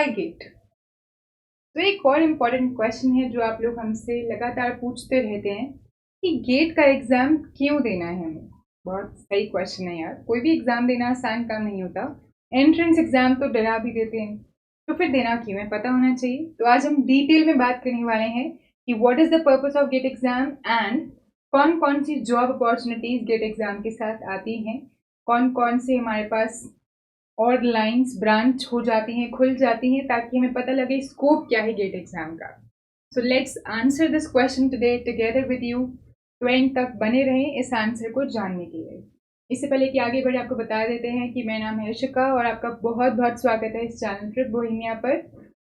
Y gate? तो एक और इम्पॉर्टेंट क्वेश्चन है जो आप लोग हमसे लगातार पूछते रहते हैं कि गेट का एग्ज़ाम क्यों देना है हमें। बहुत सही क्वेश्चन है यार, कोई भी एग्ज़ाम देना आसान काम नहीं होता। एंट्रेंस एग्ज़ाम तो डरा भी देते हैं, तो फिर देना क्यों है, पता होना चाहिए। तो आज हम डिटेल में बात करने वाले हैं कि what is the purpose of GATE exam and कौन कौन सी जॉब अपॉर्चुनिटीज़ गेट एग्ज़ाम के साथ आती हैं, कौन कौन से हमारे पास और लाइंस ब्रांच हो जाती हैं, खुल जाती हैं, ताकि हमें पता लगे स्कोप क्या है गेट एग्जाम का। So let's answer this question today together with you. तो एंड तक बने रहें इस आंसर को जानने के लिए। इससे पहले कि आगे बढ़े आपको बता देते हैं कि मेरा नाम है ऋषिका और आपका बहुत बहुत स्वागत है इस चैनल ट्रिप बोहेमिया पर।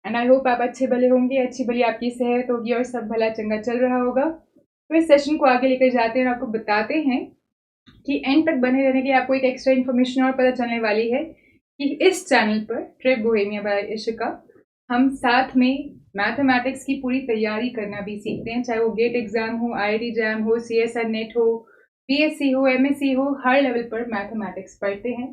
एंड आई होप आप अच्छे भले होंगे, अच्छी भली आपकी सेहत होगी और सब भला चंगा चल रहा होगा। तो इस सेशन को आगे लेकर जाते हैं और आपको बताते हैं कि एंड तक बने रहने के आपको एक एक्स्ट्रा इन्फॉर्मेशन और पता चलने वाली है कि इस चैनल पर ट्रिप बोहेमिया बाय ऋषिका हम साथ में मैथमेटिक्स की पूरी तैयारी करना भी सीखते हैं, चाहे वो गेट एग्जाम हो, आईआईटी जैम हो, सीएसआर नेट हो, पीएससी हो, एमएससी हो, हर लेवल पर मैथमेटिक्स पढ़ते हैं।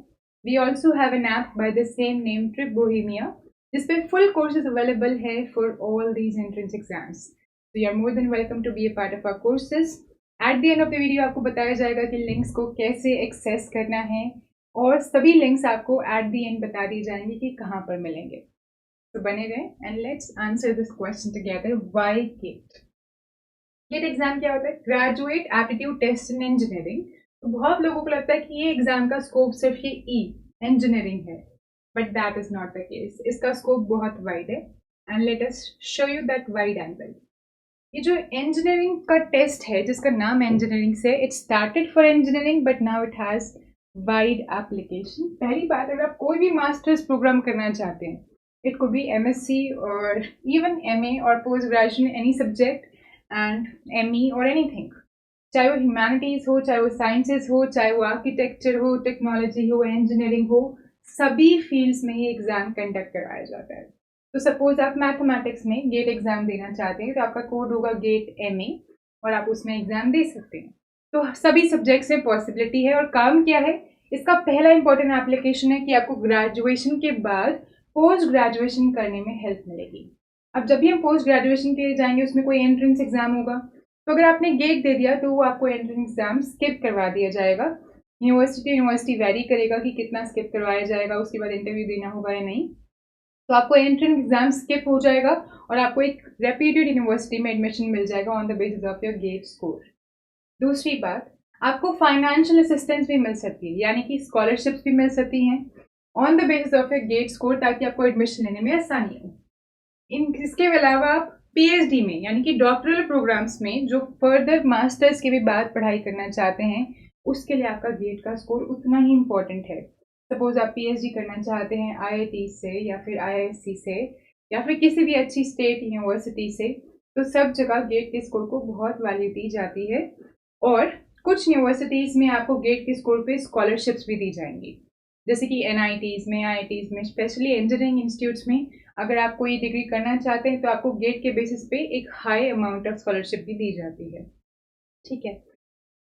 We also have an app by the same name trip Bohemia, जिसपे फुल कोर्सेज अवेलेबल है for all these entrance exams. तो you are more than welcome to be a part of our courses. At the end of the video आपको बताया जाएगा कि links को कैसे access करना है और सभी लिंक्स आपको एट द एंड बता दी जाएंगे कि कहाँ पर मिलेंगे। तो बने रहें and let's answer this question together. Why GATE? GATE exam क्या होता है? Graduate aptitude test in engineering. तो बहुत लोगों को लगता है कि ये एग्जाम का स्कोप सिर्फ ये इंजीनियरिंग है, but that is not the case. इसका स्कोप बहुत वाइड है and let us show you that wide angle. ये जो इंजीनियरिंग का टेस्ट है जिसका नाम इंजीनियरिंग से, it started for engineering but now it has wide application. पहली बात, अगर आप कोई भी मास्टर्स प्रोग्राम करना चाहते हैं, इट कुड बी एमएससी और इवन एमए और post graduation any subject and ME और एनीथिंग, चाहे वो ह्यूमैनिटीज़ हो, चाहे वो साइंसेज हो, चाहे वो आर्किटेक्चर हो, टेक्नोलॉजी हो, इंजीनियरिंग हो, सभी फील्ड्स में ही एग्ज़ाम कंडक्ट करवाया जाता है। तो सपोज आप मैथमेटिक्स में गेट एग्ज़ाम देना चाहते हैं तो आपका कोड होगा गेट एमए और आप उसमें एग्ज़ाम दे सकते हैं। तो सभी सब्जेक्ट्स में पॉसिबिलिटी है। और काम क्या है इसका? पहला इंपॉर्टेंट एप्लीकेशन है कि आपको ग्रेजुएशन के बाद पोस्ट ग्रेजुएशन करने में हेल्प मिलेगी। अब जब भी हम पोस्ट ग्रेजुएशन के लिए जाएंगे उसमें कोई एंट्रेंस एग्जाम होगा, तो अगर आपने गेट दे दिया तो वो आपको एंट्रेंस एग्जाम स्किप करवा दिया जाएगा। यूनिवर्सिटी वेरी करेगा कि कितना स्किप करवाया जाएगा, उसके बाद इंटरव्यू देना होगा या नहीं। तो आपको एंट्रेंस एग्जाम स्किप हो जाएगा और आपको एक रेप्यूटेड यूनिवर्सिटी में एडमिशन मिल जाएगा on the basis of your GATE score. दूसरी बात, आपको फाइनेंशियल असिस्टेंस भी मिल सकती है, यानी कि स्कॉलरशिप्स भी मिल सकती हैं on the basis of your GATE score, ताकि आपको एडमिशन लेने में आसानी हो। इसके अलावा आप पीएचडी में यानी कि डॉक्टरल प्रोग्राम्स में जो फर्दर मास्टर्स के भी बाद पढ़ाई करना चाहते हैं, उसके लिए आपका गेट का स्कोर उतना ही इम्पोर्टेंट है। सपोज आप पीएचडी करना चाहते हैं आईआईटी से या फिर आईआईएससी से या फिर किसी भी अच्छी स्टेट यूनिवर्सिटी से, तो सब जगह गेट के स्कोर को बहुत वैल्यू दी जाती है। और कुछ यूनिवर्सिटीज़ में आपको गेट के स्कोर पे स्कॉलरशिप्स भी दी जाएंगी, जैसे कि एनआईटीज़ में, आईआईटीज़ में, स्पेशली इंजीनियरिंग इंस्टीट्यूट्स में अगर आप कोई डिग्री करना चाहते हैं तो आपको गेट के बेसिस पे एक हाई अमाउंट ऑफ स्कॉलरशिप भी दी जाती है। ठीक है,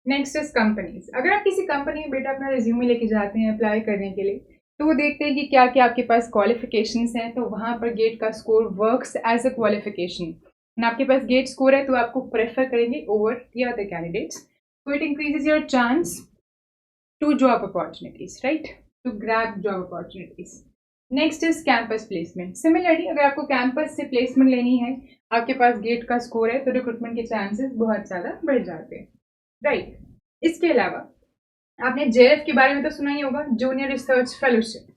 नेक्स्ट इज कंपनीज। अगर आप किसी कंपनी में बेटा अपना रिज्यूमे लेके जाते हैं अप्लाई करने के लिए, तो वो देखते हैं कि क्या क्या आपके पास क्वालिफिकेशंस हैं, तो वहाँ पर गेट का score works as a qualification. आपके पास गेट स्कोर है तो आपको प्रेफर करेंगे over the other candidates. So it increases your chance to job opportunities, right? To grab job opportunities. Next is campus placement. Similarly, अगर आपको campus से placement लेनी है, आपके पास गेट का स्कोर है, तो रिक्रूटमेंट के चांसेस बहुत ज़्यादा बढ़ जाते हैं, राइट? इसके अलावा आपने जेएफ के बारे में तो सुना ही होगा, जूनियर रिसर्च फेलोशिप।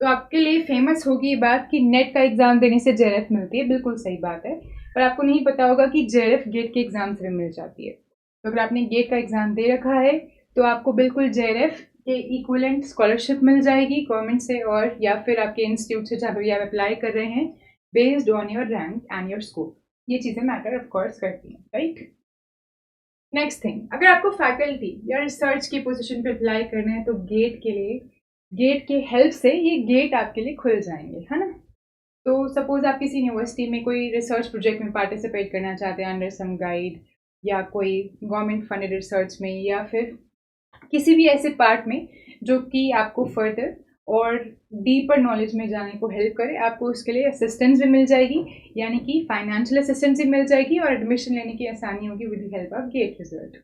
तो आपके लिए फेमस होगी ये बात कि नेट का एग्जाम देने से जेएफ मिलती है, बिल्कुल सही बात है, पर आपको नहीं पता होगा कि जेएफ गेट के एग्जाम से भी मिल जाती है। तो अगर आपने गेट का एग्ज़ाम दे रखा है तो आपको बिल्कुल जेआरएफ के इक्विवेलेंट स्कॉलरशिप मिल जाएगी गवर्नमेंट से, और या फिर आपके इंस्टीट्यूट से जहाँ भी आप अप्लाई कर रहे हैं, based on your rank and your score. ये चीज़ें मैटर ऑफ कोर्स करती हैं, राइट? नेक्स्ट थिंग, अगर आपको फैकल्टी या रिसर्च की पोजीशन पे अप्लाई करना है तो गेट के लिए, गेट के हेल्प से ये गेट आपके लिए खुल जाएंगे, है ना? तो सपोज आप किसी यूनिवर्सिटी में कोई रिसर्च प्रोजेक्ट में पार्टिसिपेट करना चाहते हैं अंडर सम गाइड, या कोई गवर्नमेंट फंडेड रिसर्च में, या फिर किसी भी ऐसे पार्ट में जो कि आपको फर्दर और डीपर नॉलेज में जाने को हेल्प करे, आपको उसके लिए असिस्टेंस भी मिल जाएगी, यानी कि फाइनेंशियल असिस्टेंस भी मिल जाएगी और एडमिशन लेने की आसानी होगी with the help of get result.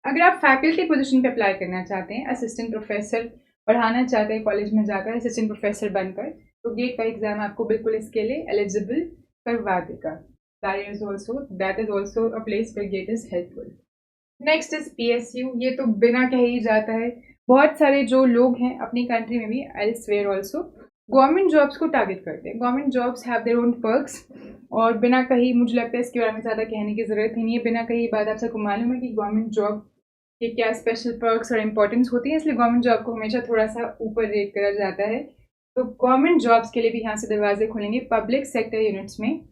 अगर आप फैकल्टी पोजीशन पे अप्लाई करना चाहते हैं, असिस्टेंट प्रोफेसर पढ़ाना चाहते हैं कॉलेज में जाकर असिस्टेंट प्रोफेसर बनकर, तो गेट का एग्जाम आपको बिल्कुल इसके लिए एलिजिबल करवा देगा। That is also a place where GATE is helpful. Next is PSU। ये तो बिना कहे ही जाता है, बहुत सारे जो लोग हैं अपनी कंट्री में भी एल्सवेयर ऑल्सो गवर्नमेंट जॉब्स को टारगेट करते हैं। Government jobs have their own perks, और बिना कहीं मुझे लगता है इसके बारे में ज़्यादा कहने की ज़रूरत ही नहीं है। बिना कहीं बात आप सबको मालूम है कि गवर्नमेंट जॉब के क्या स्पेशल पर्क्स और इम्पोर्टेंस होती है, इसलिए गवर्नमेंट जॉब को हमेशा थोड़ा सा ऊपर रेट करा जाता है। तो गवर्नमेंट जॉब्स के लिए भी यहाँ से दरवाजे खुलेंगे। पब्लिक सेक्टर यूनिट्स में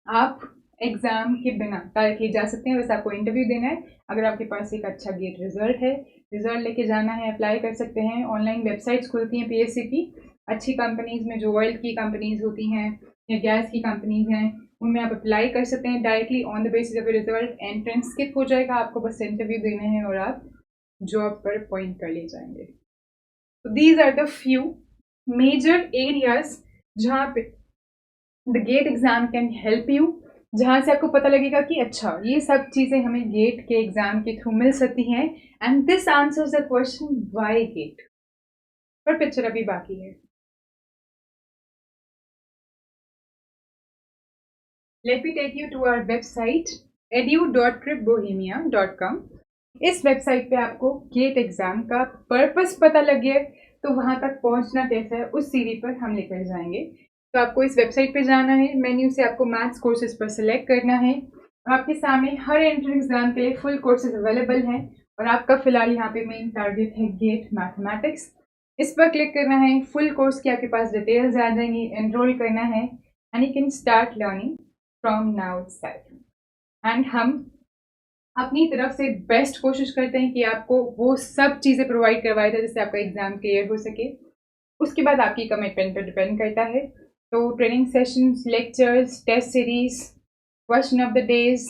आप एग्ज़ाम के बिना डायरेक्टली जा सकते हैं, बस आपको इंटरव्यू देना है। अगर आपके पास एक अच्छा गेट रिजल्ट है, रिजल्ट लेके जाना है, अप्लाई कर सकते हैं। ऑनलाइन वेबसाइट्स खुलती हैं PSC की, अच्छी कंपनीज़ में जो ऑयल की कंपनीज़ होती हैं या गैस की कंपनीज़ हैं, उनमें आप अप्लाई कर सकते हैं directly on the basis of result. Entrance skip हो जाएगा, आपको बस इंटरव्यू देना है और आप जॉब पर अपॉइंट कर लिए जाएंगे। तो these are the few major areas जहाँ पे the GATE exam can help you, जहाँ से आपको पता लगेगा कि अच्छा ये सब चीज़ें हमें गेट के एग्जाम के थ्रू मिल सकती हैं। And this answers the question why GATE. पर पिक्चर अभी बाकी है। Let me take you to our website edu.tripbohemia.com। इस वेबसाइट पे आपको गेट एग्जाम का पर्पस पता लग गया, तो वहाँ तक पहुँचना कैसा है उस सीढ़ी पर हम लेकर जाएंगे। तो आपको इस वेबसाइट पे जाना है, मेन्यू से आपको मैथ्स कोर्सेज पर सिलेक्ट करना है। आपके सामने हर एंट्रेंस एग्जाम के लिए फुल कोर्सेज अवेलेबल हैं, और आपका फिलहाल यहाँ पे मेन टारगेट है गेट मैथमेटिक्स। इस पर क्लिक करना है, फुल कोर्स की आपके पास डिटेल्स आ जाएंगी, एनरोल करना है and you can start learning from now itself. And हम अपनी तरफ से बेस्ट कोशिश करते हैं कि आपको वो सब चीज़ें प्रोवाइड करवाए जाए जिससे आपका एग्जाम क्लियर हो सके। उसके बाद आपकी कमिटमेंट पर डिपेंड करता है। तो training sessions, lectures, test series, question of the days,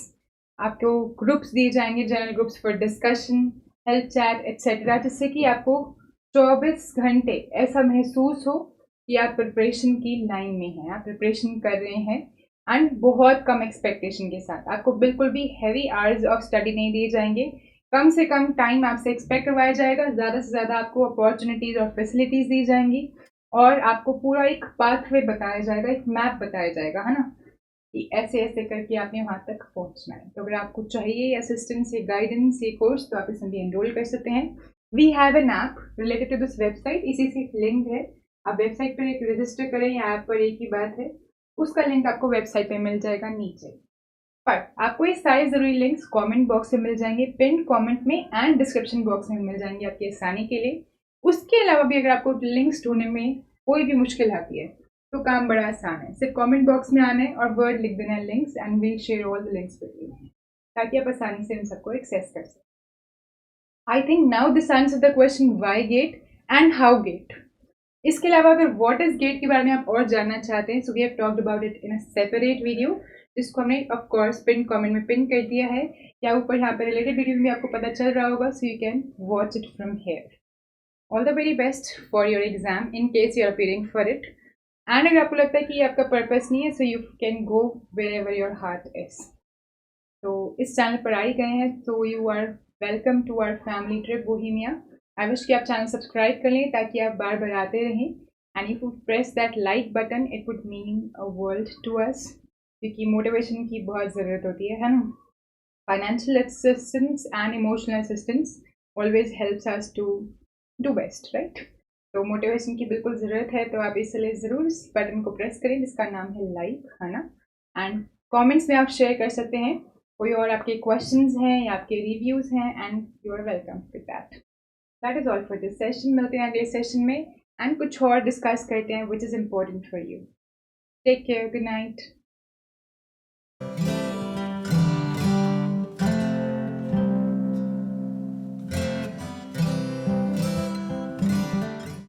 आपको ग्रुप्स दिए जाएंगे, general groups for discussion, help chat etcetera, जिससे कि आपको 24 घंटे ऐसा महसूस हो कि आप प्रिपरेशन की लाइन में हैं, आप प्रिपरेशन कर रहे हैं। एंड बहुत कम एक्सपेक्टेशन के साथ, आपको बिल्कुल भी हैवी आवर्स ऑफ स्टडी नहीं दिए जाएंगे। कम से कम टाइम आपसे एक्सपेक्ट करवाया जाएगा, ज़्यादा से ज़्यादा आपको अपॉर्चुनिटीज़ और फैसिलिटीज़ दी जाएंगी, और आपको पूरा एक पाथवे बताया जाएगा, एक मैप बताया जाएगा, है ना, कि ऐसे ऐसे करके आपने वहाँ तक पहुँचना है। तो अगर आपको चाहिए असिस्टेंस या गाइडेंस ये कोर्स, तो आप इसमें भी एनरोल कर सकते हैं। We have an app related to this website, इसी से लिंक है। आप वेबसाइट पर एक रजिस्टर करें या ऐप पर, एक ही बात है। उसका लिंक आपको वेबसाइट पे मिल जाएगा नीचे। पर आपको ये सारे ज़रूरी लिंक्स कमेंट बॉक्स में मिल जाएंगे, पिन कमेंट में एंड डिस्क्रिप्शन बॉक्स में मिल जाएंगे आपकी आसानी के लिए। उसके अलावा भी अगर आपको लिंक्स ढूंढने में कोई भी मुश्किल आती है, तो काम बड़ा आसान है। सिर्फ कमेंट बॉक्स में आना है और वर्ड लिख देना है links, and we'll share all the links with you, ताकि आप आसानी से इन सबको एक्सेस कर सकें। I think now this answer the question why GATE and how GATE. इसके अलावा अगर व्हाट इज गेट के बारे में आप और जानना चाहते हैं, so we have talked about it in a separate video, जिसको हमने ऑफ कोर्स पिन कमेंट में पिन कर दिया है, या ऊपर यहाँ पर रिलेटेड वीडियो में आपको पता चल रहा होगा, so you can watch it from here. All the very best for your exam in case you are appearing for it. And अगर आपको लगता है कि आपका पर्पस नहीं है, so you can go wherever your heart is. तो इस चैनल पर आए गए हैं, so you are welcome to our family trip Bohemia. I wish कि आप चैनल सब्सक्राइब कर लें ताकि आप बार बार आते रहें। And if you press that like button, it would mean a world to us, क्योंकि मोटिवेशन की बहुत ज़रूरत होती है ना। Financial assistance and emotional assistance always helps us to do best, right. तो मोटिवेशन की बिल्कुल ज़रूरत है, तो आप इसलिए ज़रूर इस बटन को प्रेस करें जिसका नाम है लाइक, है ना। एंड कमेंट्स में आप शेयर कर सकते हैं कोई और आपके क्वेश्चंस हैं या आपके रिव्यूज़ हैं, and you are welcome with that. That is all for this session. मिलते हैं अगले सेशन में एंड कुछ और डिस्कस करते हैं which is important for you. Take care, good night.